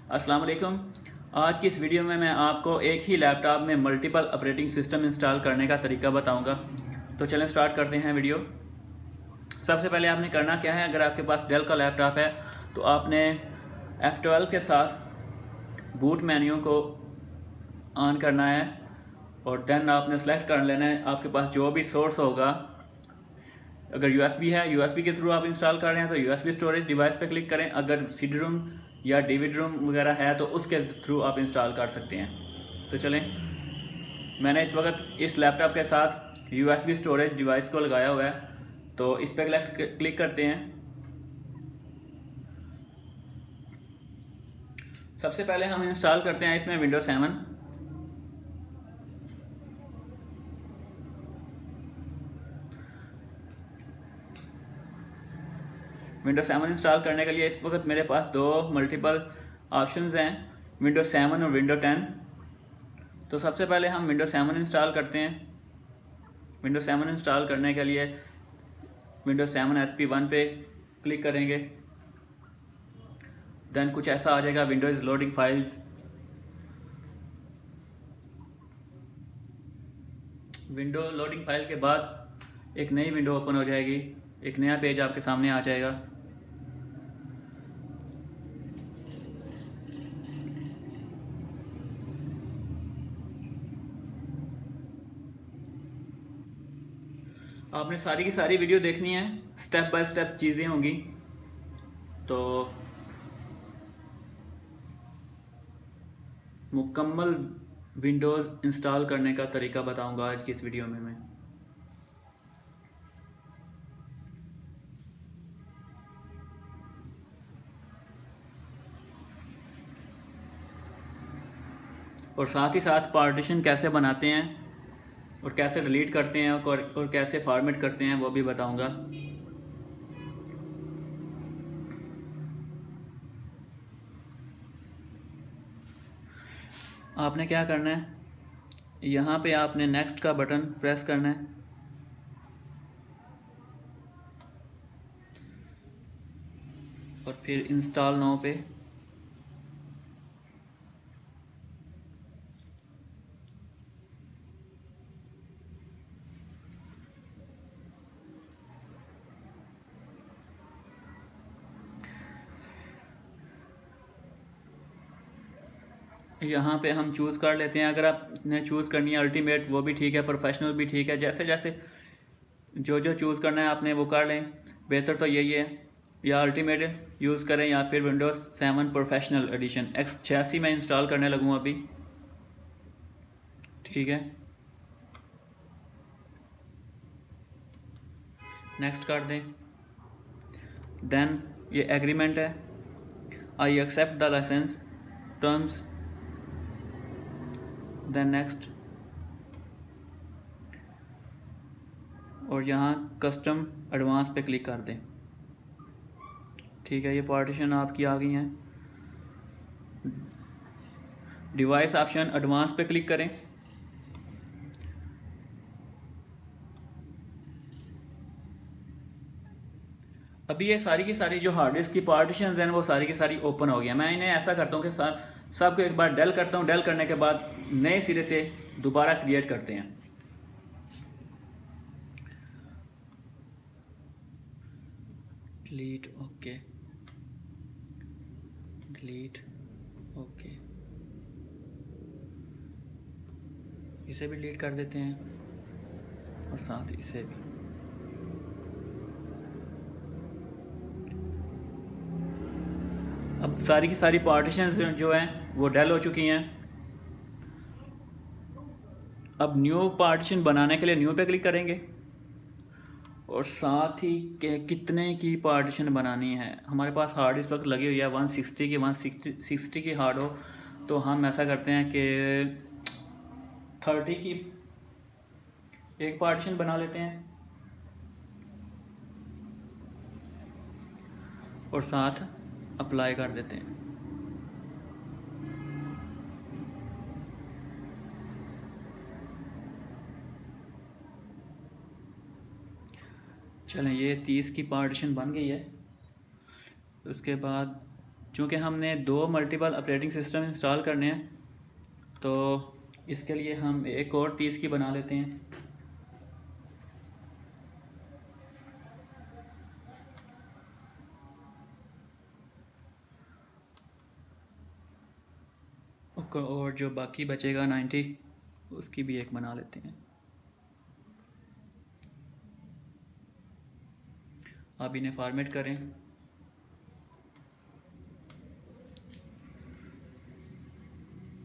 अस्सलाम वालेकुम। आज की इस वीडियो में मैं आपको एक ही लैपटॉप में मल्टीपल ऑपरेटिंग सिस्टम इंस्टॉल करने का तरीका बताऊंगा। तो चलें स्टार्ट करते हैं वीडियो। सबसे पहले आपने करना क्या है, अगर आपके पास डेल का लैपटॉप है तो आपने F12 के साथ बूट मेन्यू को ऑन करना है और देन आपने सेलेक्ट कर लेना है आपके पास जो भी सोर्स होगा। अगर USB है, USB के थ्रू आप इंस्टॉल कर रहे हैं तो USB स्टोरेज डिवाइस पे क्लिक करें। अगर CD रोम या DVD रोम वगैरह है तो उसके थ्रू आप इंस्टॉल कर सकते हैं। तो चलें, मैंने इस वक्त इस लैपटॉप के साथ USB स्टोरेज डिवाइस को लगाया हुआ है, तो इस पर क्लिक करते हैं। सबसे पहले हम इंस्टॉल करते हैं इसमें विंडोज 7। विंडोज 7 इंस्टॉल करने के लिए इस वक्त मेरे पास दो मल्टीपल ऑप्शंस हैं, विंडोज 7 और विंडोज 10। तो सबसे पहले हम विंडोज 7 इंस्टॉल करते हैं। विंडोज 7 इंस्टॉल करने के लिए विंडोज 7 SP1 पे क्लिक करेंगे। देन कुछ ऐसा आ जाएगा, Windows loading files. Window loading file के बाद एक नई विंडो ओपन हो जाएगी, एक नया पेज आपके सामने आ जाएगा। आपने सारी की सारी वीडियो देखनी है, स्टेप बाय स्टेप चीज़ें होंगी। तो मुकम्मल विंडोज़ इंस्टॉल करने का तरीका बताऊंगा आज की इस वीडियो में मैं। और साथ ही साथ पार्टीशन कैसे बनाते हैं और कैसे डिलीट करते हैं और कैसे फॉर्मेट करते हैं वो भी बताऊंगा। आपने क्या करना है, यहाँ पे आपने नेक्स्ट का बटन प्रेस करना है। और फिर इंस्टॉल नाउ पे यहाँ पे हम चूज़ कर लेते हैं। अगर आपने चूज़ करनी है अल्टीमेट वो भी ठीक है, प्रोफेशनल भी ठीक है, जैसे जैसे जो जो चूज़ करना है आपने वो कर लें। बेहतर तो यही है, या अल्टीमेट यूज़ करें या फिर विंडोज़ 7 प्रोफेशनल एडिशन X86 में इंस्टॉल करने लगूँ अभी। ठीक है, नेक्स्ट कर दें। देन ये एग्रीमेंट है, I accept the licence terms. Then next, और यहाँ कस्टम एडवांस पे क्लिक कर दें। ठीक है, ये पार्टीशन आपकी आ गई हैं। डिवाइस ऑप्शन एडवांस पे क्लिक करें। अभी ये सारी की सारी जो हार्ड डिस्क की पार्टीशन हैं वो सारी की सारी ओपन हो गया। मैं इन्हें ऐसा करता हूँ कि सबको एक बार डेल करता हूँ, डेल करने के बाद नए सिरे से दोबारा क्रिएट करते हैं। डिलीट, ओके, डिलीट, ओके, इसे भी डिलीट कर देते हैं और साथ इसे भी। अब सारी की सारी पार्टीशन जो हैं वो डेल हो चुकी हैं। अब न्यू पार्टीशन बनाने के लिए न्यू पे क्लिक करेंगे और साथ ही के कितने की पार्टीशन बनानी है। हमारे पास हार्ड इस वक्त लगी हुई है 160 की, 160 की हार्ड हो तो हम ऐसा करते हैं कि 30 की एक पार्टीशन बना लेते हैं और साथ अप्लाई कर देते हैं। चलें, ये 30 की पार्टीशन बन गई है। उसके बाद चूँकि हमने 2 मल्टीपल ऑपरेटिंग सिस्टम इंस्टॉल करने हैं तो इसके लिए हम एक और 30 की बना लेते हैं। और जो बाकी बचेगा 90 उसकी भी एक बना लेते हैं। आप इन्हें फॉर्मेट करें।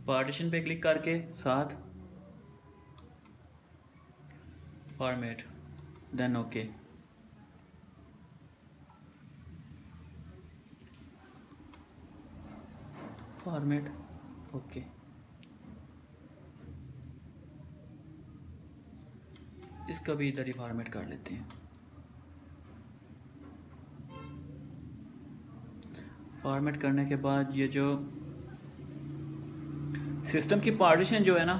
पार्टीशन पे क्लिक करके साथ format, then okay. Format okay. इसका भी इधर ही फॉर्मेट कर लेते हैं। फॉर्मेट करने के बाद ये जो सिस्टम की पार्टीशन जो है ना,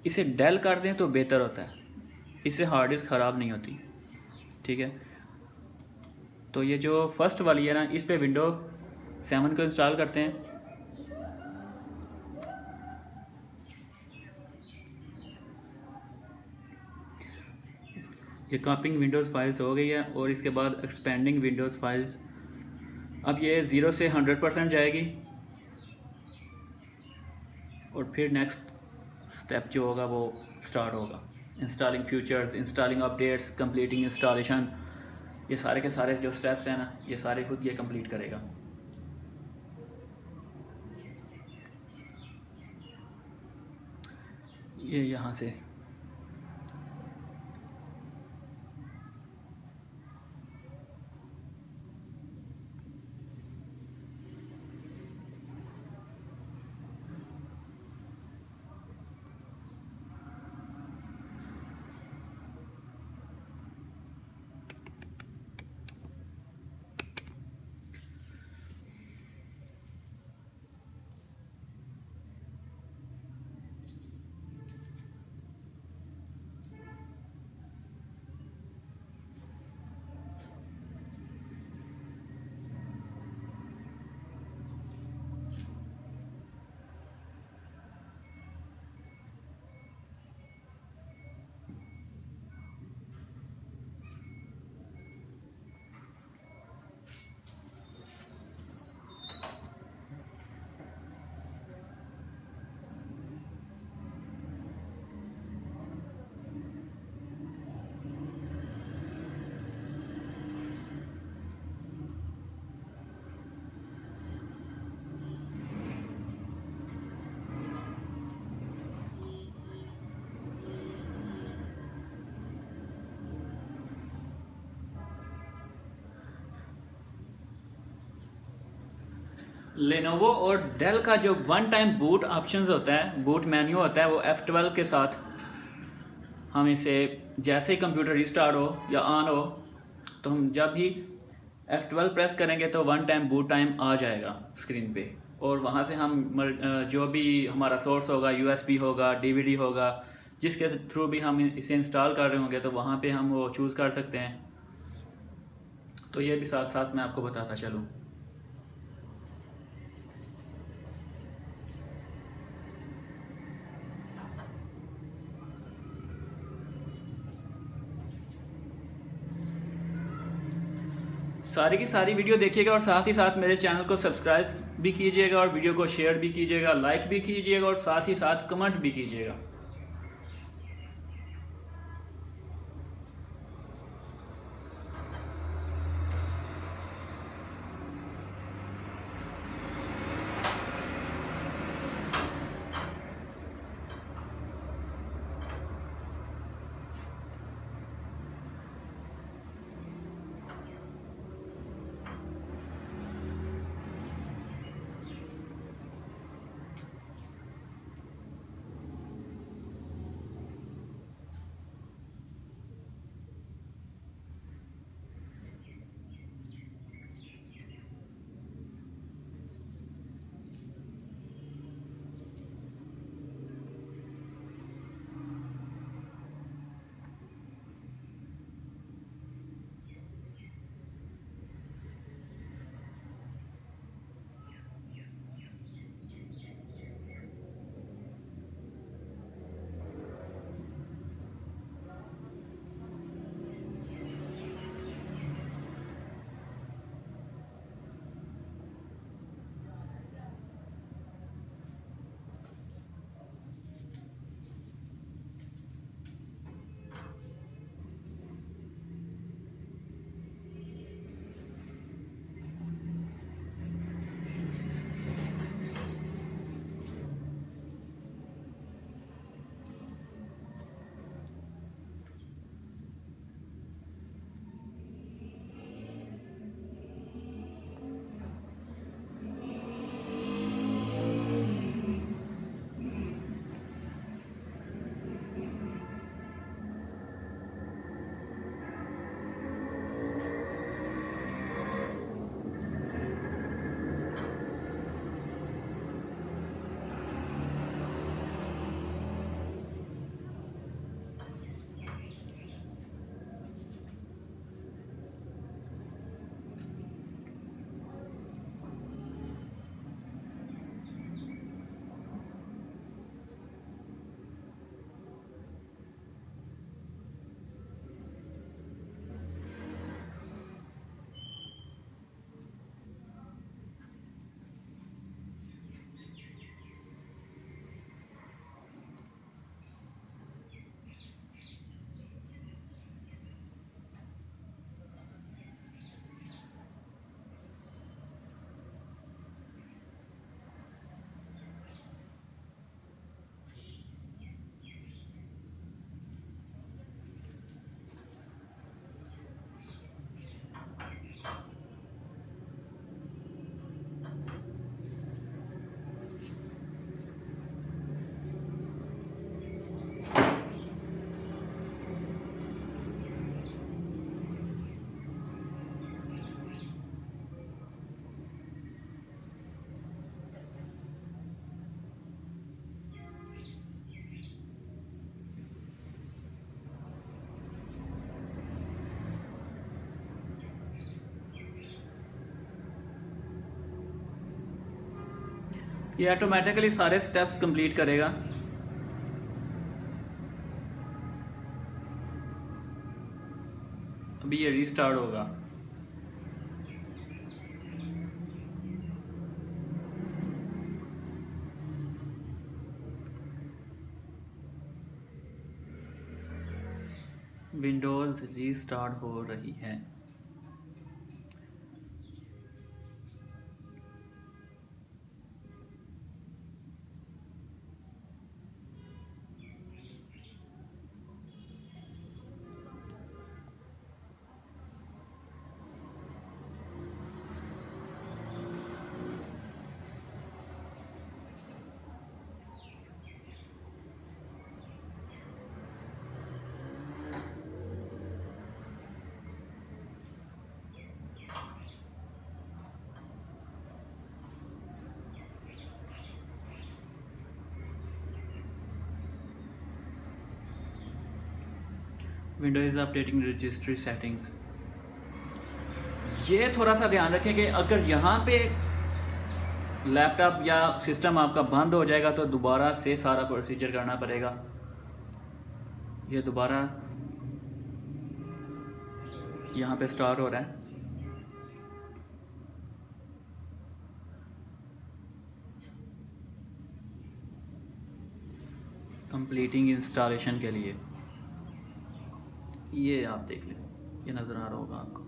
इसे डेल कर दें तो बेहतर होता है, इससे हार्ड डिस्क ख़राब नहीं होती। ठीक है, तो ये जो फर्स्ट वाली है ना, इस पे विंडो 7 को इंस्टॉल करते हैं। ये कॉपिंग विंडोज़ फाइल्स हो गई है और इसके बाद एक्सपेंडिंग विंडोज़ फाइल्स। अब ये 0 से 100% जाएगी और फिर नेक्स्ट स्टेप जो होगा वो स्टार्ट होगा। Installing features, installing updates, completing installation, ये सारे के सारे जो स्टेप्स हैं ना, ये सारे खुद ये कंप्लीट करेगा। ये यहाँ से लेनोवो और डेल का जो वन टाइम बूट ऑप्शंस होता है, बूट मेन्यू होता है, वो F12 के साथ हम इसे जैसे ही कंप्यूटर रिस्टार्ट हो या ऑन हो तो हम जब भी F12 प्रेस करेंगे तो वन टाइम बूट टाइम आ जाएगा स्क्रीन पे। और वहाँ से हम जो भी हमारा सोर्स होगा, USB होगा, DVD होगा, जिसके थ्रू भी हम इसे इंस्टॉल कर रहे होंगे तो वहाँ पे हम वो चूज़ कर सकते हैं। तो ये भी साथ साथ मैं आपको बताता चलूँ। सारी की सारी वीडियो देखिएगा और साथ ही साथ मेरे चैनल को सब्सक्राइब भी कीजिएगा और वीडियो को शेयर भी कीजिएगा, लाइक भी कीजिएगा और साथ ही साथ कमेंट भी कीजिएगा। ये ऑटोमेटिकली सारे स्टेप्स कंप्लीट करेगा। अभी ये रीस्टार्ट होगा। विंडोज़ रीस्टार्ट हो रही है। Windows updating registry settings. ये थोड़ा सा ध्यान रखें कि अगर यहाँ पे लैपटॉप या सिस्टम आपका बंद हो जाएगा तो दोबारा से सारा प्रोसीजर करना पड़ेगा। ये दोबारा यहाँ पे स्टार्ट हो रहा है। कंप्लीटिंग इंस्टॉलेशन के लिए ये आप देख लें, ये नज़र आ रहा होगा आपको।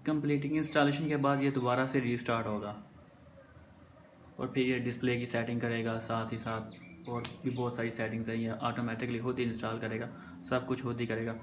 कंप्लीटिंग इंस्टॉलेशन के बाद ये दोबारा से रीस्टार्ट होगा और फिर ये डिस्प्ले की सेटिंग करेगा, साथ ही साथ और भी बहुत सारी सेटिंग्स हैं। ये ऑटोमेटिकली खुद ही इंस्टॉल करेगा, सब कुछ खुद ही करेगा।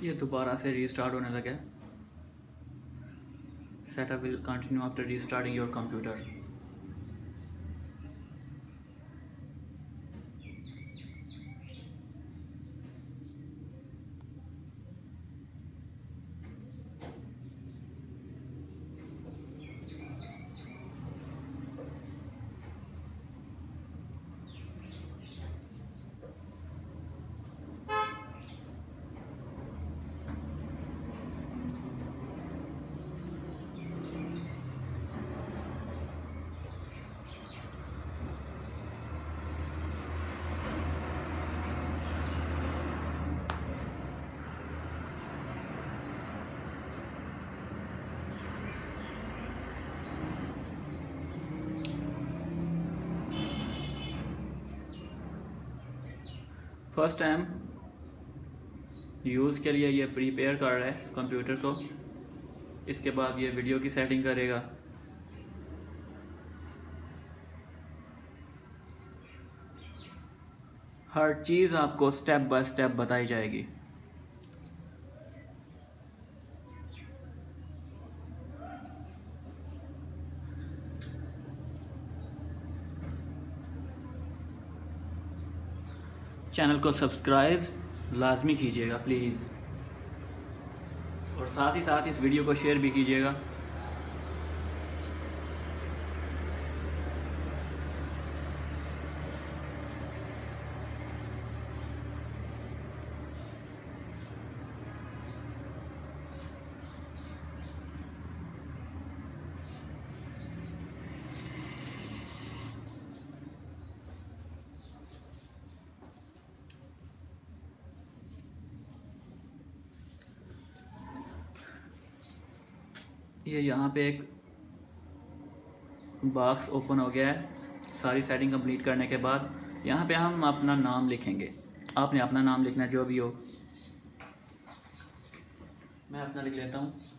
ये दोबारा से रीस्टार्ट होने लगा। Setup will continue after restarting your computer. First time use के लिए ये प्रिपेयर कर रहा है कंप्यूटर को। इसके बाद ये वीडियो की सेटिंग करेगा। हर चीज़ आपको स्टेप बाय स्टेप बताई जाएगी। चैनल को सब्सक्राइब लाजमी कीजिएगा प्लीज़, और साथ ही साथ इस वीडियो को शेयर भी कीजिएगा। ये यहाँ पे एक बॉक्स ओपन हो गया है। सारी सेटिंग कंप्लीट करने के बाद यहाँ पे हम अपना नाम लिखेंगे। आपने अपना नाम लिखना है जो भी हो। मैं अपना लिख लेता हूँ।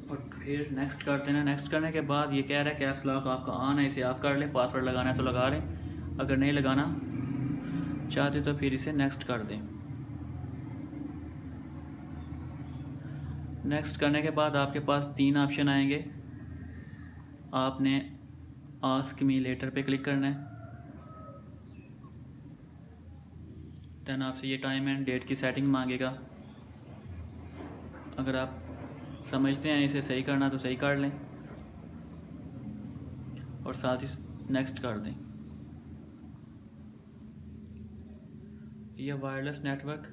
और फिर नेक्स्ट कर देना। नेक्स्ट करने के बाद ये कह रहा है कैप्स लॉक आपका ऑन है, इसे आप कर लें। पासवर्ड लगाना है तो लगा लें, अगर नहीं लगाना चाहते तो फिर इसे नेक्स्ट कर दें। नेक्स्ट करने के बाद आपके पास 3 ऑप्शन आएंगे। आपने आस्क मी लेटर पे क्लिक करना है। देन आपसे ये टाइम एंड डेट की सेटिंग मांगेगा। अगर आप समझते हैं इसे सही करना तो सही कर लें, और साथ ही नेक्स्ट कर दें। यह वायरलेस नेटवर्क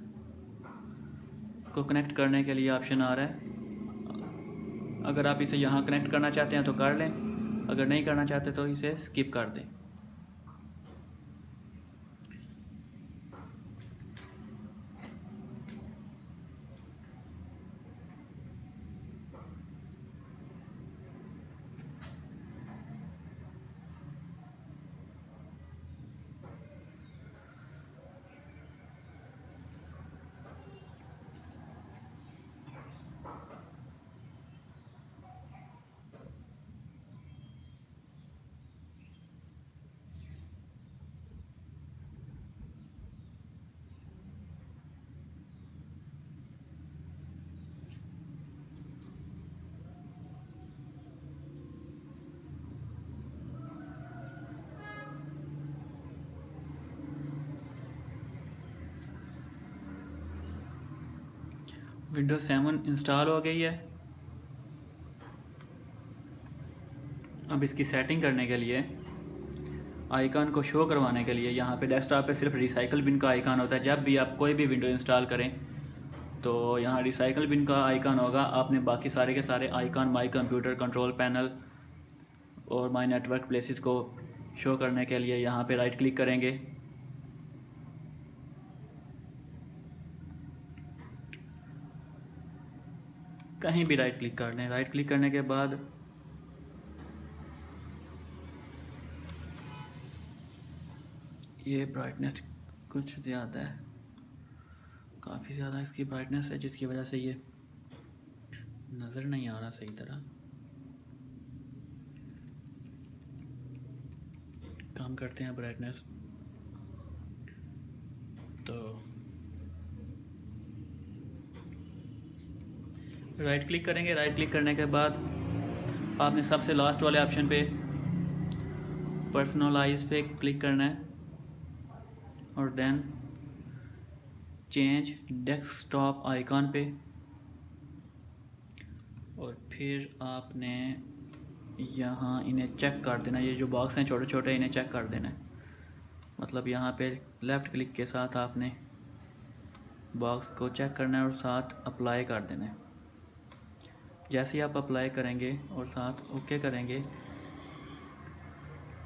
को कनेक्ट करने के लिए ऑप्शन आ रहा है। अगर आप इसे यहाँ कनेक्ट करना चाहते हैं तो कर लें, अगर नहीं करना चाहते तो इसे स्किप कर दें। विंडोज 7 इंस्टॉल हो गई है। अब इसकी सेटिंग करने के लिए, आइकन को शो करवाने के लिए, यहाँ पे डेस्कटॉप पे सिर्फ रिसाइकल बिन का आइकन होता है। जब भी आप कोई भी विंडो इंस्टॉल करें तो यहाँ रिसाइकल बिन का आइकन होगा। आपने बाकी सारे के सारे icon my computer, control panel और माई नेटवर्क प्लेसेस को शो करने के लिए यहाँ पे राइट क्लिक करेंगे। कहीं भी राइट क्लिक कर लें। राइट क्लिक करने के बाद ये ब्राइटनेस कुछ ज़्यादा है, काफ़ी ज़्यादा इसकी ब्राइटनेस है, जिसकी वजह से ये नज़र नहीं आ रहा सही तरह, काम करते हैं ब्राइटनेस। तो राइट क्लिक करेंगे, राइट क्लिक करने के बाद आपने सबसे लास्ट वाले ऑप्शन पे पर्सनलाइज पे क्लिक करना है और देन चेंज डेस्कटॉप आइकॉन पे, और फिर आपने यहाँ इन्हें चेक कर देना। ये जो बॉक्स हैं छोटे छोटे, इन्हें चेक कर देना है। मतलब यहाँ पे लेफ़्ट क्लिक के साथ आपने बॉक्स को चेक करना है और साथ अप्लाई कर देना है। जैसे ही आप अप्लाई करेंगे और साथ ओके करेंगे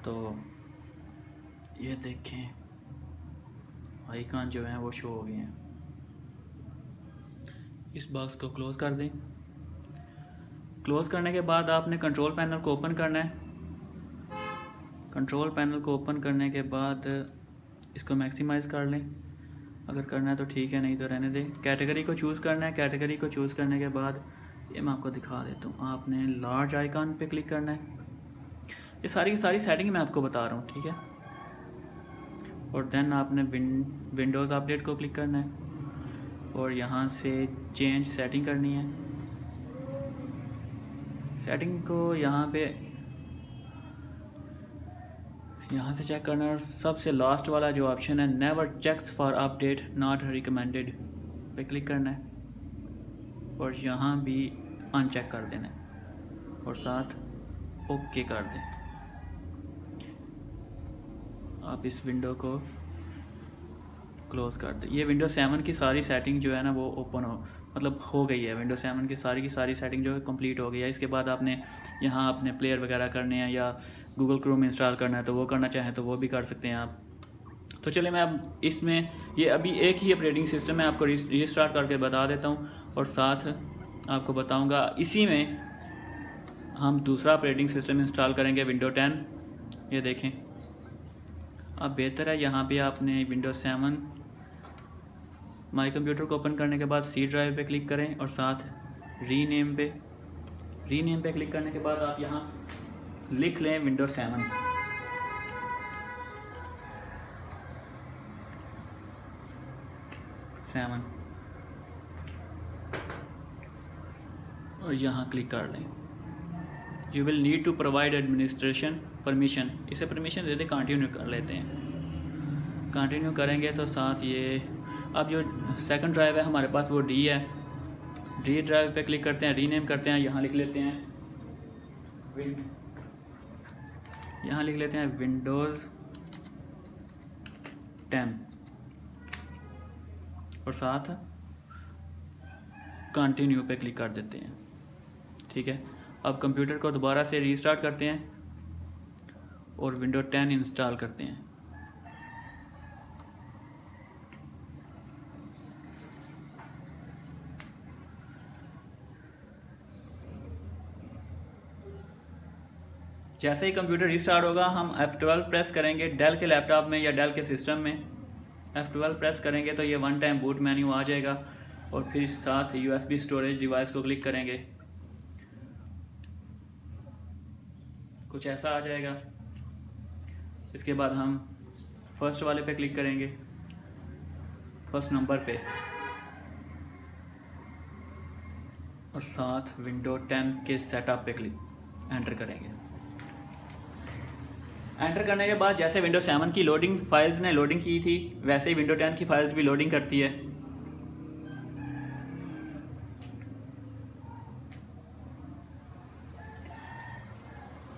तो ये देखें आइकॉन जो हैं वो शो हो गए हैं। इस बॉक्स को क्लोज़ कर दें। क्लोज़ करने के बाद आपने कंट्रोल पैनल को ओपन करना है। कंट्रोल पैनल को ओपन करने के बाद इसको मैक्सिमाइज़ कर लें, अगर करना है तो ठीक है, नहीं तो रहने दें। कैटेगरी को चूज़ करना है। कैटेगरी को चूज़ करने के बाद ये मैं आपको दिखा देता हूँ, आपने लार्ज आइकॉन पे क्लिक करना है। ये सारी की सारी सेटिंग मैं आपको बता रहा हूँ, ठीक है। और देन आपने विंडोज़ अपडेट को क्लिक करना है और यहाँ से चेंज सेटिंग करनी है। सेटिंग को यहाँ से चेक करना है और सबसे लास्ट वाला जो ऑप्शन है never checks for update not recommended पे क्लिक करना है और यहाँ भी अनचेक कर देना है और साथ ओके कर दें। आप इस विंडो को क्लोज़ कर दें। ये विंडो 7 की सारी सेटिंग जो है ना वो ओपन हो गई है। विंडो 7 की सारी सेटिंग जो है कंप्लीट हो गई है। इसके बाद आपने यहाँ अपने प्लेयर वगैरह करने हैं या गूगल क्रोम इंस्टॉल करना है तो वो करना चाहें तो वो भी कर सकते हैं आप। तो चलिए मैं अब इसमें ये अभी एक ही ऑपरेटिंग सिस्टम है, आपको रीस्टार्ट करके बता देता हूँ और साथ आपको बताऊँगा इसी में हम दूसरा ऑपरेटिंग सिस्टम इंस्टॉल करेंगे, विंडो 10। ये देखें, अब बेहतर है यहाँ पे आपने विंडो 7 माई कंप्यूटर को ओपन करने के बाद सी ड्राइव पे क्लिक करें और साथ रीनेम पे क्लिक करने के बाद आप यहाँ लिख लें विंडो 7। और यहाँ क्लिक कर लें। You will need to provide administration permission, इसे परमिशन दे दें, कंटिन्यू कर लेते हैं। कंटिन्यू करेंगे तो साथ ये अब जो सेकंड ड्राइव है हमारे पास वो डी है। डी ड्राइव पे क्लिक करते हैं, रीनेम करते हैं, यहाँ लिख लेते हैं विंडोज़ 10 और साथ कंटिन्यू पे क्लिक कर देते हैं, ठीक है। अब कंप्यूटर को दोबारा से रीस्टार्ट करते हैं और विंडो 10 इंस्टॉल करते हैं। जैसे ही कंप्यूटर रीस्टार्ट होगा हम F12 प्रेस करेंगे डेल के लैपटॉप में या डेल के सिस्टम में। F12 प्रेस करेंगे तो ये वन टाइम बूट मेन्यू आ जाएगा और फिर साथ USB स्टोरेज डिवाइस को क्लिक करेंगे, कुछ ऐसा आ जाएगा। इसके बाद हम फर्स्ट वाले पे क्लिक करेंगे, फर्स्ट नंबर पे, और साथ विंडो 10 के सेटअप पे क्लिक एंटर करेंगे। एंटर करने के बाद जैसे विंडो 7 की लोडिंग फाइल्स ने लोडिंग की थी वैसे ही विंडो 10 की फाइल्स भी लोडिंग करती है।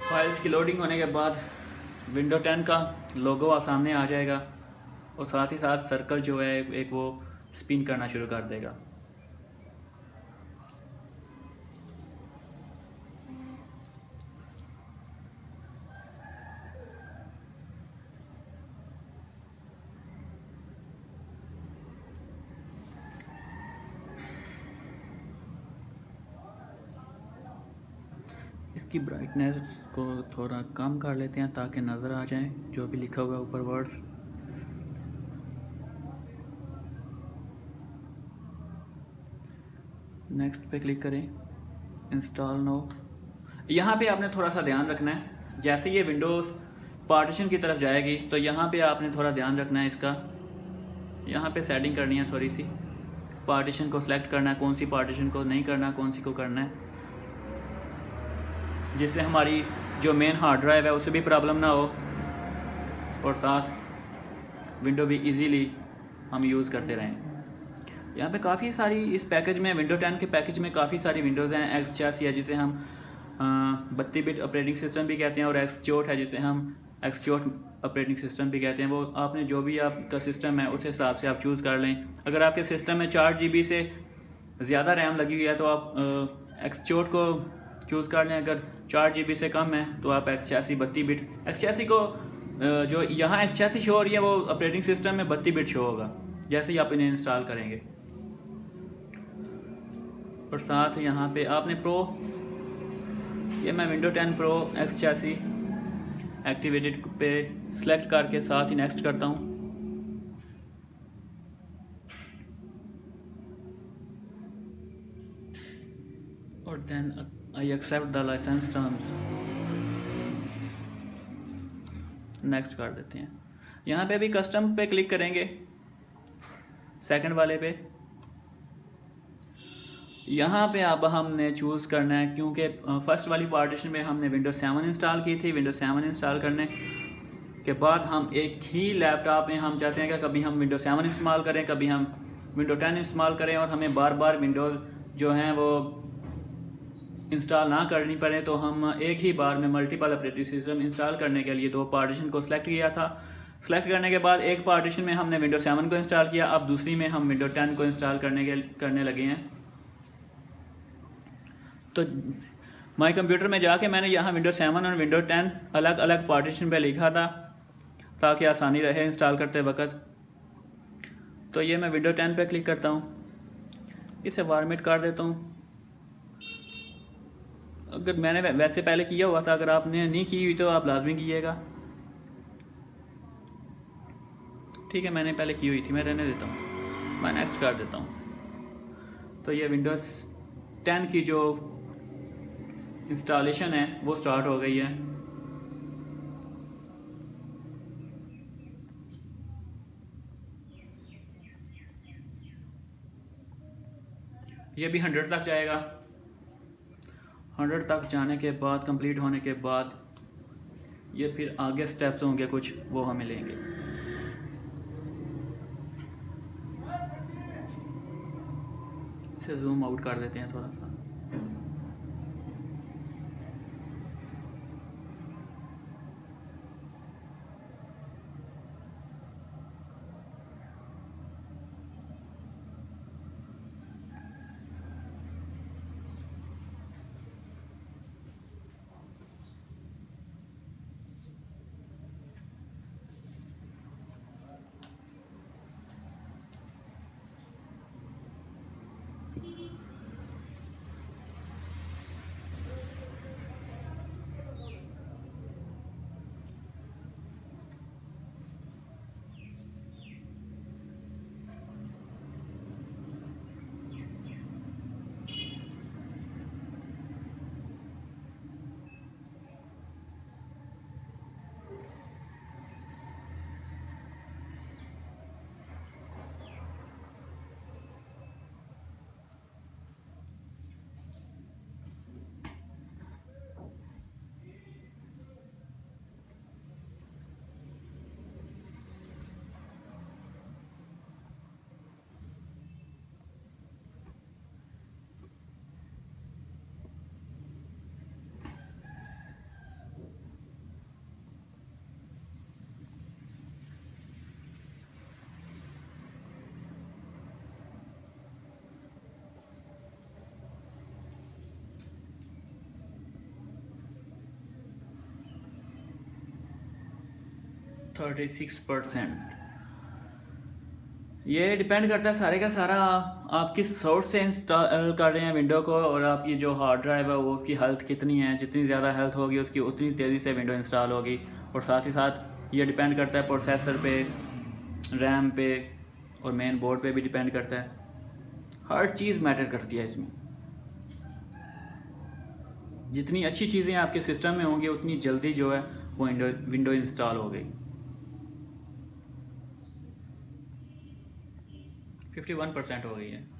फाइल्स की लोडिंग होने के बाद विंडो 10 का लोगो सामने आ जाएगा और साथ ही साथ सर्कल जो है एक वो स्पिन करना शुरू कर देगा। इसकी ब्राइटनेस को थोड़ा कम कर लेते हैं ताकि नज़र आ जाए जो भी लिखा हुआ है ऊपर वर्ड्स। नेक्स्ट पे क्लिक करें इंस्टॉल नो। यहाँ पे आपने थोड़ा सा ध्यान रखना है, जैसे ये विंडोज़ पार्टीशन की तरफ जाएगी तो यहाँ पे आपने थोड़ा ध्यान रखना है इसका। यहाँ पे सेटिंग करनी है थोड़ी सी, पार्टीशन को सिलेक्ट करना है, कौन सी पार्टीशन को नहीं करना, कौन सी को करना है, जिससे हमारी जो मेन हार्ड ड्राइव है उसे भी प्रॉब्लम ना हो और साथ विंडो भी इजीली हम यूज़ करते रहें। यहाँ पे काफ़ी सारी इस पैकेज में, विंडो 10 के पैकेज में काफ़ी सारी विंडोज़ हैं। X86 है जिसे हम 32 बिट ऑपरेटिंग सिस्टम भी कहते हैं, और X64 है जिसे हम X64 ऑपरेटिंग सिस्टम भी कहते हैं। वो आपने जो भी आपका सिस्टम है उस हिसाब से आप चूज़ कर लें। अगर आपके सिस्टम में 4 GB से ज़्यादा रैम लगी हुई है तो आप X64 को चूज़ कर लें। अगर 4 GB से कम है तो आप X86 32 बिट, X86 को जो यहाँ X86 शो हो रही है वो ऑपरेटिंग सिस्टम में 32 बिट शो होगा जैसे ही आप इन्हें इंस्टॉल करेंगे। और साथ यहाँ पे आपने प्रो, ये मैं विंडो 10 प्रो X86 एक्टिवेटेड पे सिलेक्ट करके साथ ही नेक्स्ट करता हूँ। और then I accept the licence terms, next कर देते हैं। यहाँ पे भी कस्टम पे क्लिक करेंगे, सेकंड वाले पे। यहाँ पे अब हमने चूज़ करना है, क्योंकि फर्स्ट वाली पार्टीशन में हमने विंडोज 7 इंस्टॉल की थी। विंडोज 7 इंस्टॉल करने के बाद हम एक ही लैपटॉप में हम चाहते हैं कि कभी हम विंडोज 7 इस्तेमाल करें, कभी हम विंडो 10 इस्तेमाल करें, और हमें बार बार विंडोज़ जो हैं वो इंस्टॉल ना करनी पड़े। तो हम एक ही बार में मल्टीपल ऑपरेटिंग सिस्टम इंस्टॉल करने के लिए 2 पार्टीशन को सिलेक्ट किया था। सेलेक्ट करने के बाद एक पार्टीशन में हमने विंडो 7 को इंस्टॉल किया, अब दूसरी में हम विंडो 10 को इंस्टॉल करने लगे हैं। तो माई कंप्यूटर में जाके मैंने यहाँ विंडो 7 और विंडो 10 अलग अलग पार्टीशन पे लिखा था ताकि आसानी रहे इंस्टॉल करते वक्त। तो ये मैं विंडो 10 पे क्लिक करता हूँ, इसे फॉर्मेट कर देता हूँ। अगर मैंने वैसे पहले किया हुआ था, अगर आपने नहीं की हुई तो आप लाजमी कीजिएगा। ठीक है, मैंने पहले की हुई थी, मैं रहने देता हूँ, मैं नेक्स्ट कर देता हूँ। तो ये विंडोज़ 10 की जो इंस्टॉलेशन है वो स्टार्ट हो गई है। ये भी 100 तक जाएगा। 100 तक जाने के बाद, कंप्लीट होने के बाद, ये फिर आगे स्टेप्स होंगे कुछ, वो हमें लेंगे। इसे जूम आउट कर देते हैं थोड़ा सा। ये डिपेंड करता है सारे का सारा आप किस सोर्स से इंस्टॉल कर रहे हैं विंडो को, और आपकी जो हार्ड ड्राइव है वो उसकी हेल्थ कितनी है। जितनी ज़्यादा हेल्थ होगी उसकी उतनी तेज़ी से विंडो इंस्टॉल होगी। और साथ ही साथ ये डिपेंड करता है प्रोसेसर पे, रैम पे और मेन बोर्ड पे भी डिपेंड करता है। हर चीज़ मैटर करती है इसमें। जितनी अच्छी चीज़ें आपके सिस्टम में होंगी उतनी जल्दी जो है वो विंडो इंस्टॉल हो गई। 51% हो गई है।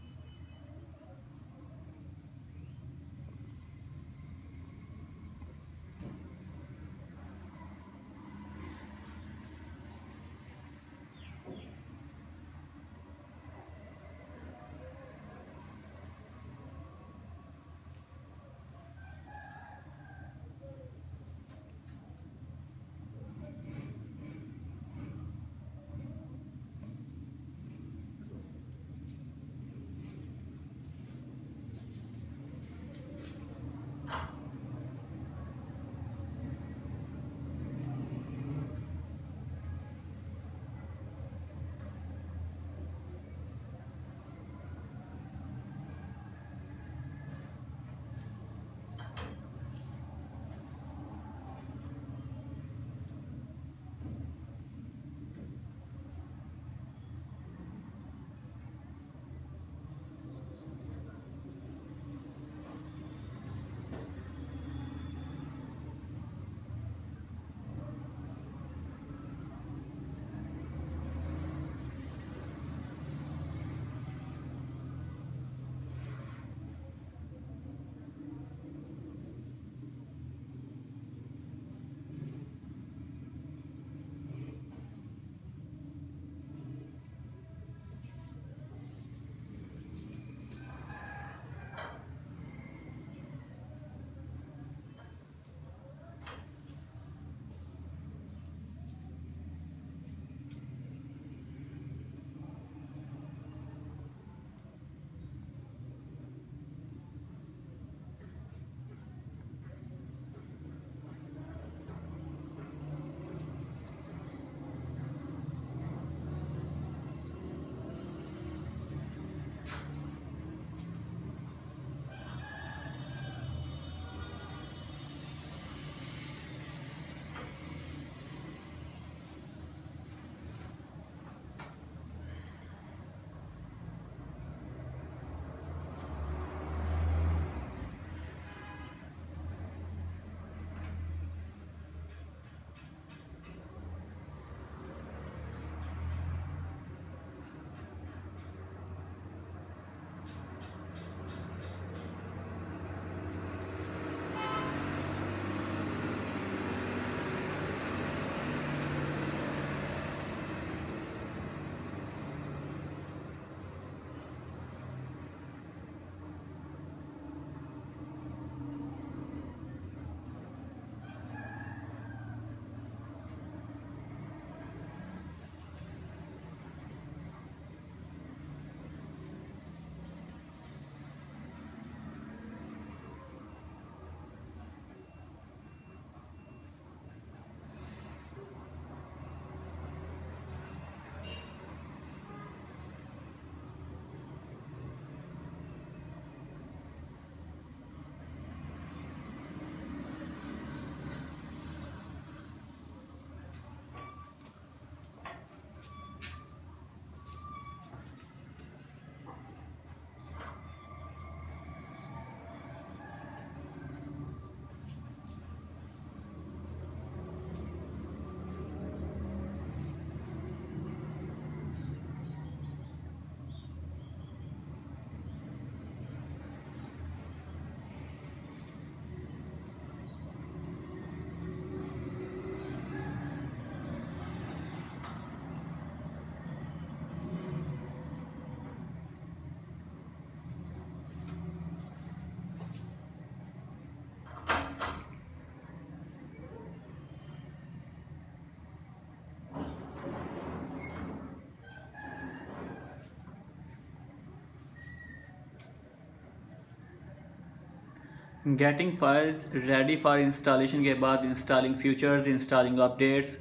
Getting files ready for installation के बाद installing features, installing updates,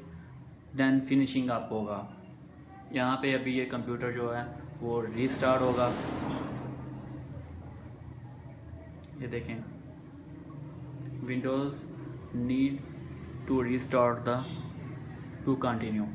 then finishing up होगा। यहाँ पे अभी ये कंप्यूटर जो है वो रीस्टार्ट होगा। ये देखें, windows need to restart the to continue.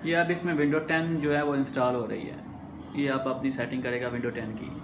ये अब इसमें विंडो 10 जो है वो इंस्टॉल हो रही है। ये आप अपनी सेटिंग करेगा विंडो 10 की।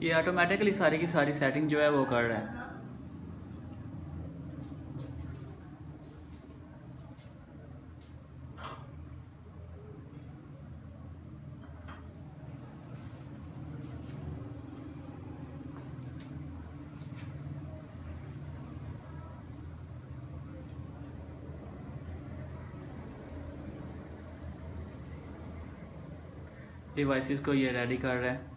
ये ऑटोमेटिकली सारी की सारी सेटिंग जो है वो कर रहा है। डिवाइसेस को ये रेडी कर रहा है।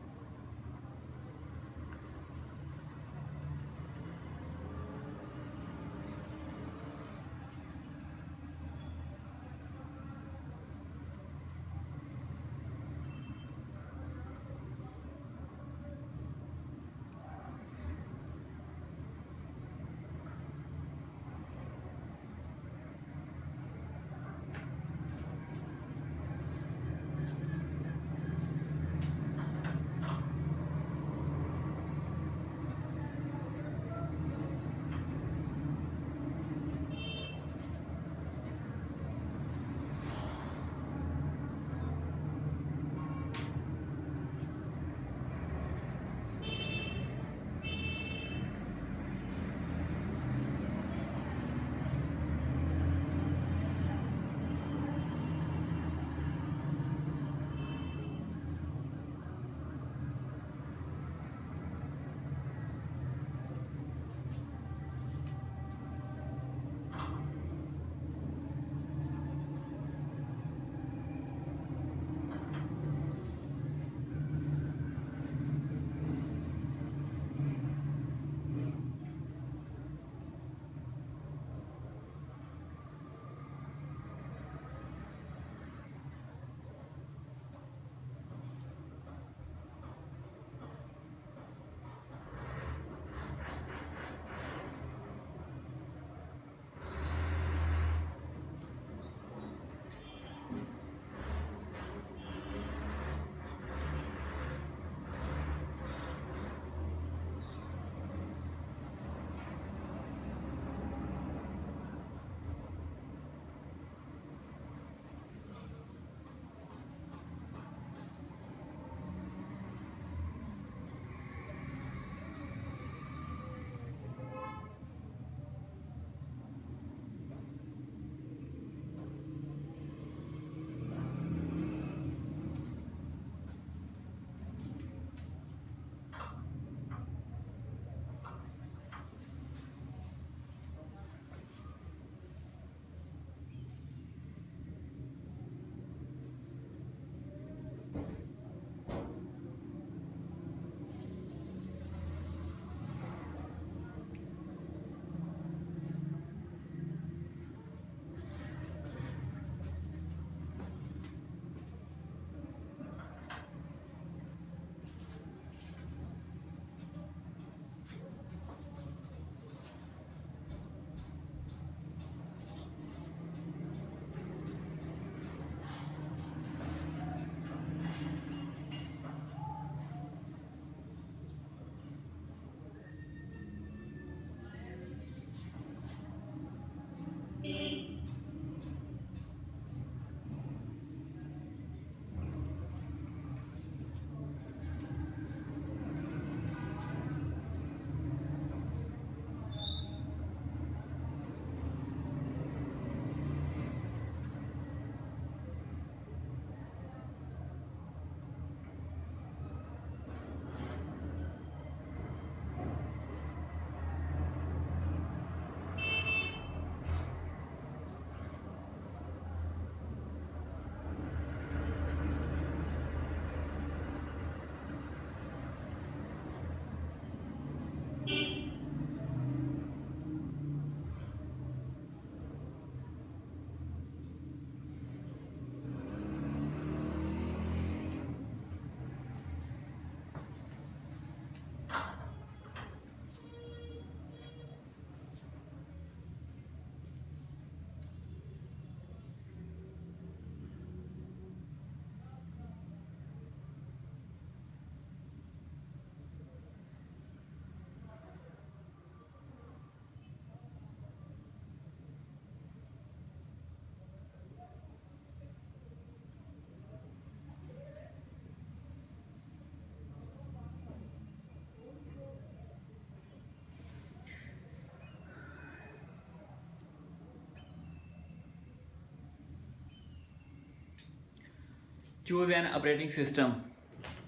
Choose an operating system.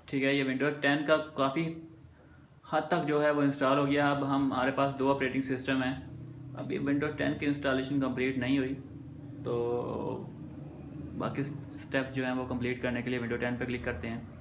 ठीक है, ये विंडोज 10 का काफ़ी हद तक जो है वो इंस्टॉल हो गया। अब हमारे पास 2 ऑपरेटिंग सिस्टम हैं। अभी विंडोज 10 की इंस्टॉलेशन कंप्लीट नहीं हुई, तो बाकी स्टेप जो हैं वो कंप्लीट करने के लिए विंडोज 10 पे क्लिक करते हैं।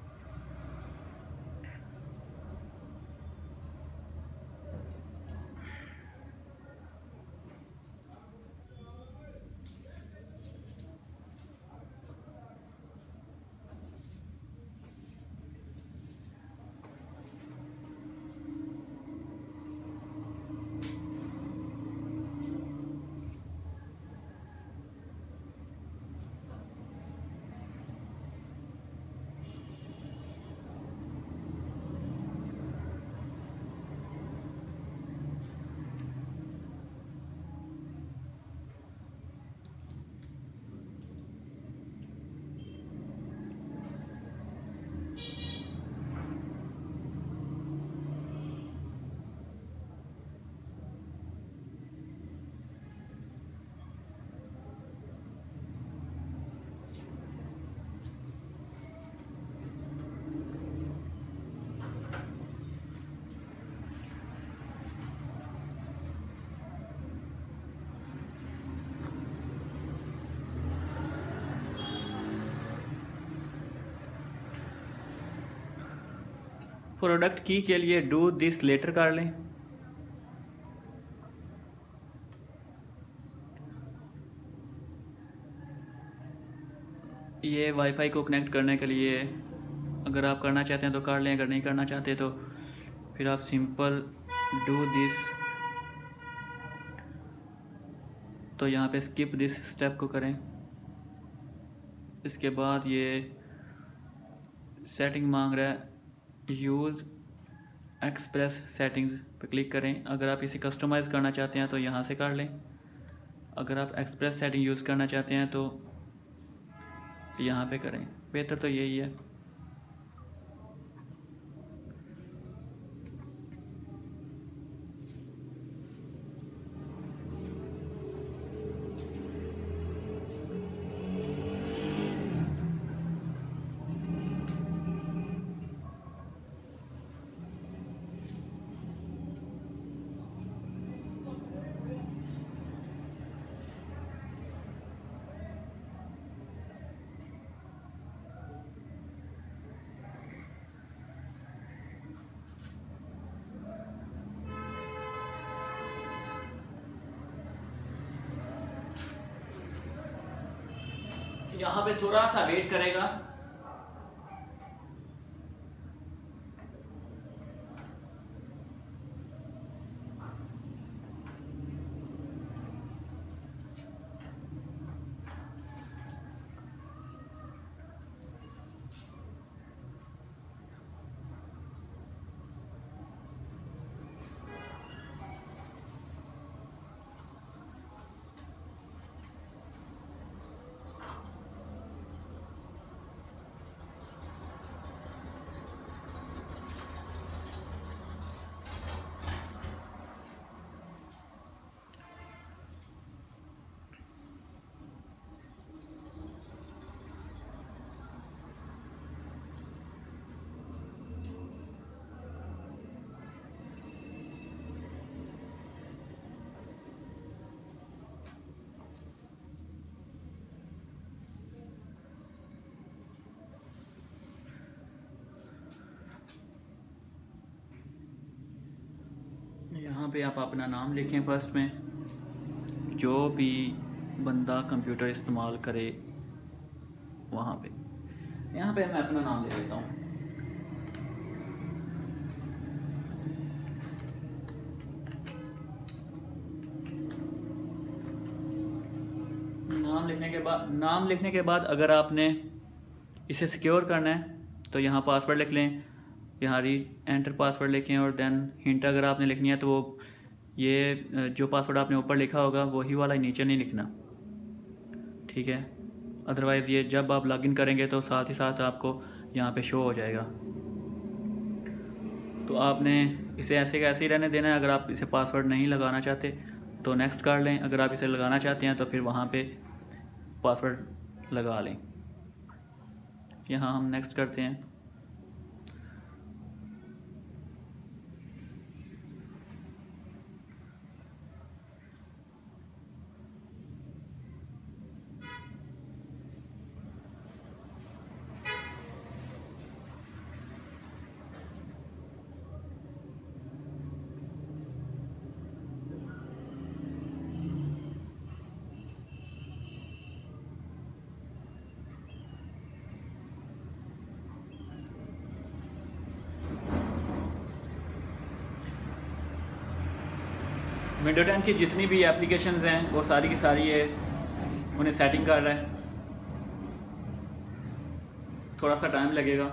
प्रोडक्ट की के लिए डू दिस लेटर कर लें। ये वाईफाई को कनेक्ट करने के लिए अगर आप करना चाहते हैं तो कर लें, अगर नहीं करना चाहते तो फिर आप सिंपल डू दिस, तो यहाँ पे स्किप दिस स्टेप को करें। इसके बाद ये सेटिंग मांग रहा है, यूज़ एक्सप्रेस सेटिंग्स पे क्लिक करें। अगर आप इसे कस्टमाइज़ करना चाहते हैं तो यहाँ से कर लें। अगर आप एक्सप्रेस सेटिंग यूज़ करना चाहते हैं तो यहाँ पे करें, बेहतर तो यही है। यहाँ पे थोड़ा सा वेट करेगा। यहाँ पे आप अपना नाम लिखें फर्स्ट में, जो भी बंदा कंप्यूटर इस्तेमाल करे वहाँ पे। यहाँ पे मैं अपना नाम ले लेता हूँ। नाम लिखने के बाद अगर आपने इसे सिक्योर करना है तो यहाँ पासवर्ड लिख लें, यहाँ री एंटर पासवर्ड लिखें और देन हिंट अगर आपने लिखनी है तो वो ये जो पासवर्ड आपने ऊपर लिखा होगा वही वाला नीचे नहीं लिखना, ठीक है। अदरवाइज़ ये जब आप लॉगिन करेंगे तो साथ ही साथ आपको यहाँ पे शो हो जाएगा। तो आपने इसे ऐसे का ऐसे ही रहने देना है। अगर आप इसे पासवर्ड नहीं लगाना चाहते तो नेक्स्ट कर लें, अगर आप इसे लगाना चाहते हैं तो फिर वहाँ पे पासवर्ड लगा लें। यहाँ हम नेक्स्ट करते हैं। विंडो 10 की जितनी भी एप्लीकेशंस हैं वो सारी की सारी ये उन्हें सेटिंग कर रहा है, थोड़ा सा टाइम लगेगा।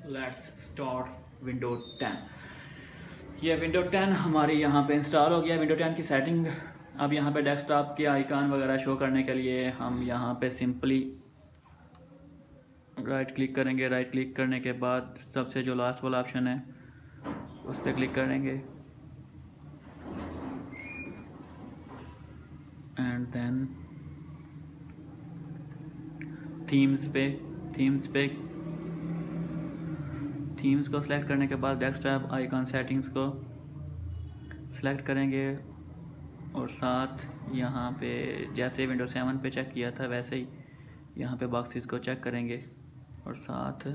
Let's start window 10। ये विंडो 10 हमारी यहाँ पे इंस्टॉल हो गया। विंडो 10 की सेटिंग अब यहाँ पे डेस्कटॉप के आइकन वगैरह शो करने के लिए हम यहाँ पे सिंपली राइट क्लिक करेंगे। राइट क्लिक करने के बाद सबसे जो लास्ट वाला ऑप्शन है उस पर क्लिक करेंगे एंड देन थीम्स को सिलेक्ट करने के बाद डेस्कटॉप आइकन सेटिंग्स को सिलेक्ट करेंगे और साथ यहाँ पे जैसे विंडो 7 पे चेक किया था वैसे ही यहाँ पे बॉक्सेस को चेक करेंगे और साथ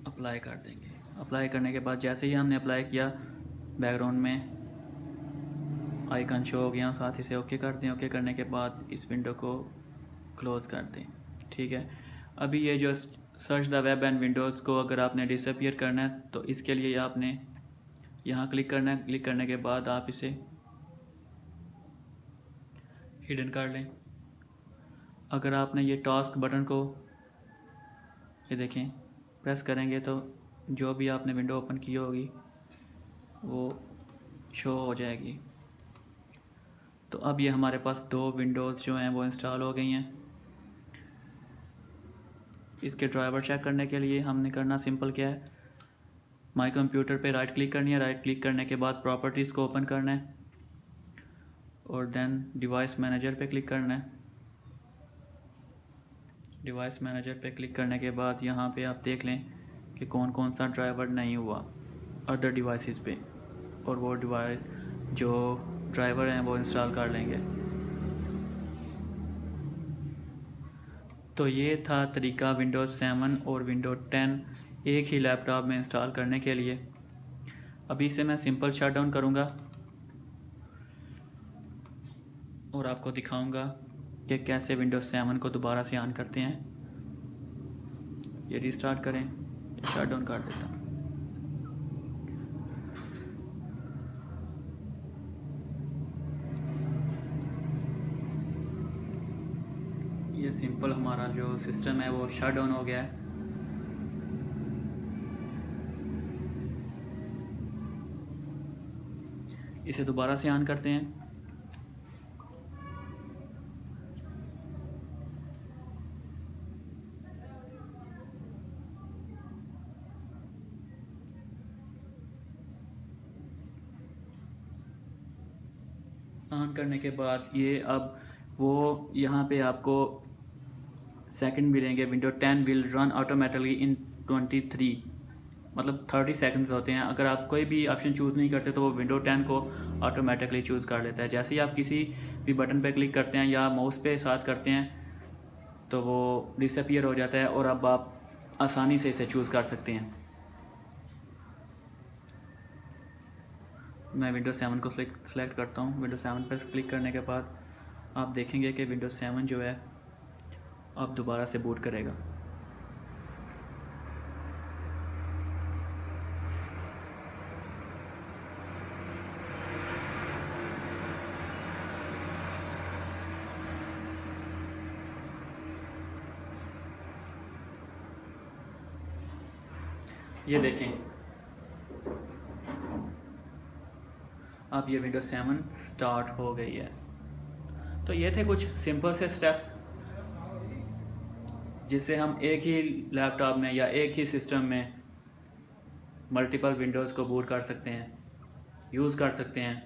अप्लाई कर देंगे। अप्लाई करने के बाद जैसे ही हमने अप्लाई किया बैकग्राउंड में आइकन शो हो गया, साथ इसे ओके कर दें। ओके करने के बाद इस विंडो को क्लोज़ कर दें। ठीक है। अभी ये जो search the web and Windows को अगर आपने डिसअपीयर करना है तो इसके लिए आपने यहाँ क्लिक करना है। क्लिक करने के बाद आप इसे हिडन कर लें। अगर आपने ये टास्क बटन को ये देखें प्रेस करेंगे तो जो भी आपने विंडो ओपन की होगी वो शो हो जाएगी। तो अब ये हमारे पास 2 विंडोज़ जो हैं वो इंस्टॉल हो गई हैं। इसके ड्राइवर चेक करने के लिए हमने करना सिंपल क्या है, माई कंप्यूटर पे राइट क्लिक करनी है। राइट क्लिक करने के बाद प्रॉपर्टीज़ को ओपन करना है और देन डिवाइस मैनेजर पे क्लिक करना है। डिवाइस मैनेजर पे क्लिक करने के बाद यहाँ पे आप देख लें कि कौन कौन सा ड्राइवर नहीं हुआ अदर डिवाइसेस पे, और वो डिवाइस जो ड्राइवर हैं वो इंस्टॉल कर लेंगे। तो ये था तरीका विंडोज़ 7 और विंडोज़ 10 एक ही लैपटॉप में इंस्टॉल करने के लिए। अभी इसे मैं सिंपल शटडाउन करूँगा और आपको दिखाऊंगा कि कैसे विंडोज़ 7 को दोबारा से ऑन करते हैं। ये रिस्टार्ट करें, शटडाउन कर देता हूँ। ये सिंपल हमारा जो सिस्टम है वो शट डाउन हो गया है। इसे दोबारा से ऑन करते हैं। ऑन करने के बाद ये अब वो यहाँ पे आपको सेकंड मिलेंगे। विंडो 10 विल रन ऑटोमेटिकली इन 23, मतलब 30 सेकंड्स होते हैं। अगर आप कोई भी ऑप्शन चूज़ नहीं करते तो वो विंडो 10 को ऑटोमेटिकली चूज़ कर लेता है। जैसे ही आप किसी भी बटन पे क्लिक करते हैं या माउस पे साथ करते हैं तो वो डिसअपीयर हो जाता है और अब आप आसानी से इसे चूज़ कर सकते हैं। मैं विंडो 7 को सिलेक्ट करता हूँ। विंडो 7 पर क्लिक करने के बाद आप देखेंगे कि विंडो 7 जो है अब दोबारा से बूट करेगा। ये देखें, अब ये विंडो 7 स्टार्ट हो गई है। तो ये थे कुछ सिंपल से स्टेप्स जिससे हम एक ही लैपटॉप में या एक ही सिस्टम में मल्टीपल विंडोज़ को बूट कर सकते हैं, यूज़ कर सकते हैं,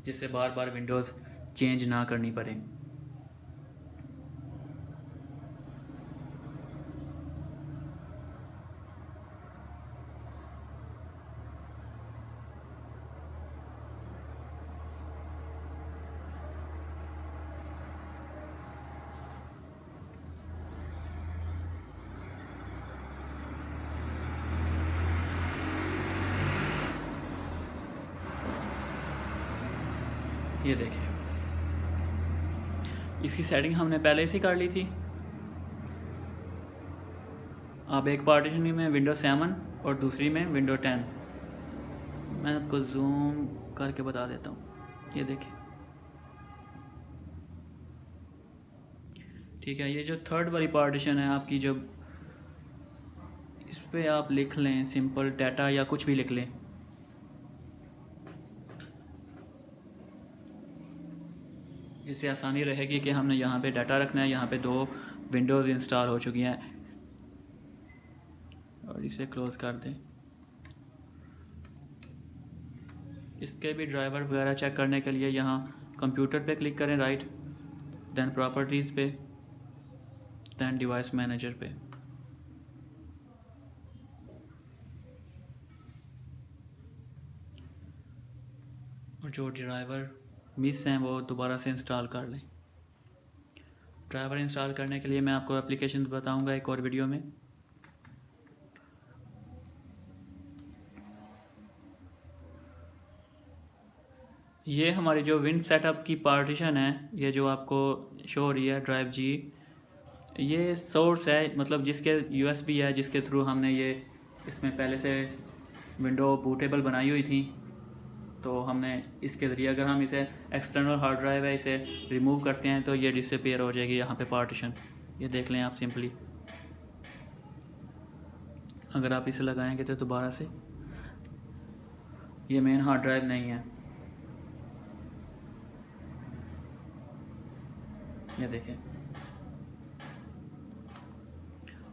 जिससे बार बार विंडोज़ चेंज ना करनी पड़े। ये देखिए, इसकी सेटिंग हमने पहले से कर ली थी। अब एक पार्टीशन में विंडो 7 और दूसरी में विंडो 10। मैं आपको जूम करके बता देता हूँ। ये देखिए, ठीक है। ये जो थर्ड वाली पार्टीशन है आपकी, जब इस पर आप लिख लें सिंपल डाटा या कुछ भी लिख लें, जिससे आसानी रहेगी कि हमने यहाँ पे डाटा रखना है। यहाँ पे 2 विंडोज़ इंस्टॉल हो चुकी हैं और इसे क्लोज़ कर दें। इसके भी ड्राइवर वगैरह चेक करने के लिए यहाँ कंप्यूटर पे क्लिक करें, राइट, दैन प्रॉपर्टीज़ पे, दैन डिवाइस मैनेजर पे। और जो ड्राइवर मिस हैं वो दोबारा से इंस्टॉल कर लें। ड्राइवर इंस्टॉल करने के लिए मैं आपको एप्लीकेशन बताऊंगा एक और वीडियो में। ये हमारी जो विंड सेटअप की पार्टीशन है, ये जो आपको शो हो रही है ड्राइव जी, ये सोर्स है, मतलब जिसके यूएसबी है, जिसके थ्रू हमने ये इसमें पहले से विंडो बूटेबल बनाई हुई थी। तो हमने इसके ज़रिए, अगर हम इसे एक्सटर्नल हार्ड ड्राइव है, इसे रिमूव करते हैं तो ये डिसअपीयर हो जाएगी यहाँ पे पार्टीशन। ये देख लें आप सिंपली, अगर आप इसे लगाएंगे तो दोबारा से ये मेन हार्ड ड्राइव नहीं है। ये देखें,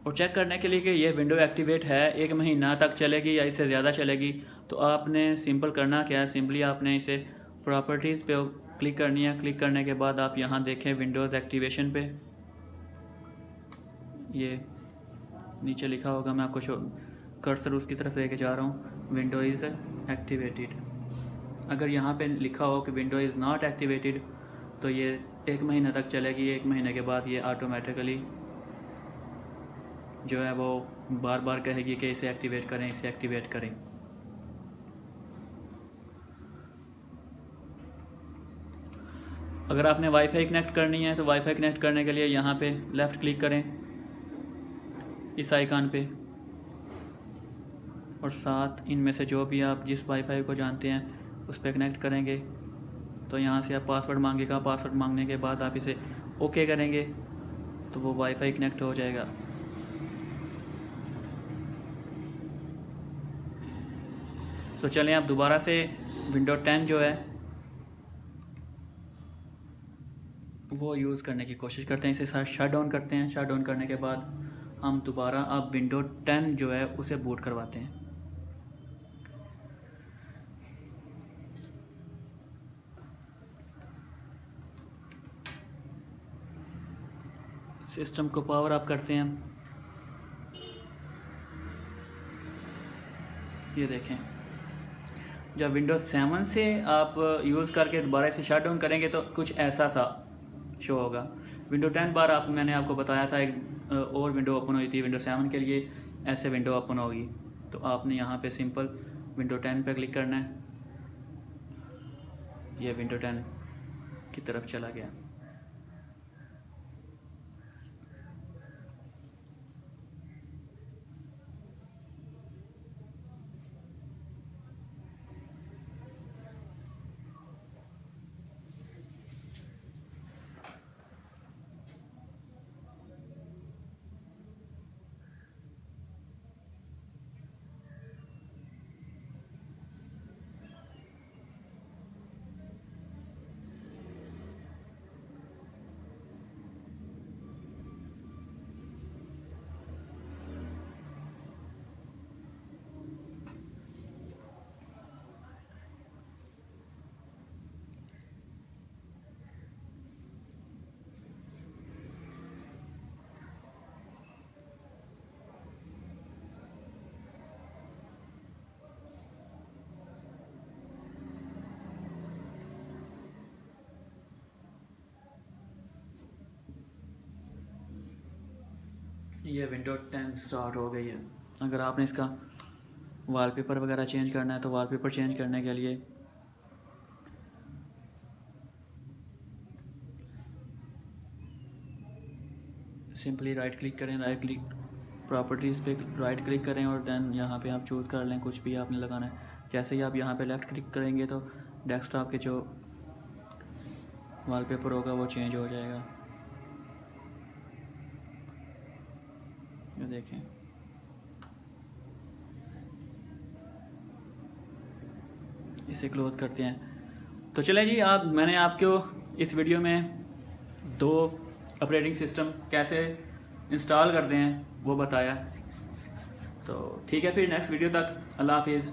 और चेक करने के लिए कि ये विंडो एक्टिवेट है, 1 महीना तक चलेगी या इससे ज़्यादा चलेगी, तो आपने सिंपल करना क्या है, सिंपली आपने इसे प्रॉपर्टीज़ पे क्लिक करनी है। क्लिक करने के बाद आप यहाँ देखें विंडोज़ एक्टिवेशन पे, ये नीचे लिखा होगा, मैं आपको कर्सर उसकी तरफ लेके जा रहा हूँ, विंडो इज़ एक्टिवेटेड। अगर यहाँ पे लिखा हो कि विंडो इज़ नॉट एक्टिवेटेड तो ये 1 महीना तक चलेगी। 1 महीने के बाद ये ऑटोमेटिकली जो है वो बार बार कहेगी कि इसे एक्टिवेट करें, इसे एक्टिवेट करें। अगर आपने वाईफाई कनेक्ट करनी है तो वाईफाई कनेक्ट करने के लिए यहाँ पे लेफ़्ट क्लिक करें इस आइकन पे, और साथ इनमें से जो भी आप जिस वाईफाई को जानते हैं उस पर कनेक्ट करेंगे। तो यहाँ से आप पासवर्ड मांगेगा, पासवर्ड मांगने के बाद आप इसे ओके करेंगे तो वो वाईफाई कनेक्ट हो जाएगा। तो चलें आप दोबारा से विंडो 10 जो है वो यूज़ करने की कोशिश करते हैं। इसे शट डाउन करते हैं। शट डाउन करने के बाद हम दोबारा अब विंडो 10 जो है उसे बूट करवाते हैं। सिस्टम को पावर अप करते हैं। ये देखें, जब विंडोज़ 7 से आप यूज़ करके दोबारा इसे शट डाउन करेंगे तो कुछ ऐसा सा शो होगा। विंडो 10 बार मैंने आपको बताया था एक और विंडो ओपन हुई थी, विंडो 7 के लिए ऐसे विंडो ओपन होगी। तो आपने यहाँ पे सिंपल विंडो 10 पे क्लिक करना है। ये विंडो 10 की तरफ चला गया। ये विंडो 10 स्टार्ट हो गई है। अगर आपने इसका वॉलपेपर वगैरह चेंज करना है तो वॉलपेपर चेंज करने के लिए सिंपली राइट क्लिक करें, राइट क्लिक प्रॉपर्टीज़ पे राइट क्लिक करें और देन यहाँ पे आप चूज़ कर लें कुछ भी आपने लगाना है। जैसे ही आप यहाँ पे लेफ़्ट क्लिक करेंगे तो डेस्कटॉप के जो वॉलपेपर होगा वो चेंज हो जाएगा। ये देखें, इसे क्लोज़ करते हैं। तो चलें जी, मैंने आपको इस वीडियो में 2 ऑपरेटिंग सिस्टम कैसे इंस्टॉल करते हैं वो बताया। तो ठीक है, फिर नेक्स्ट वीडियो तक अल्लाह हाफिज़।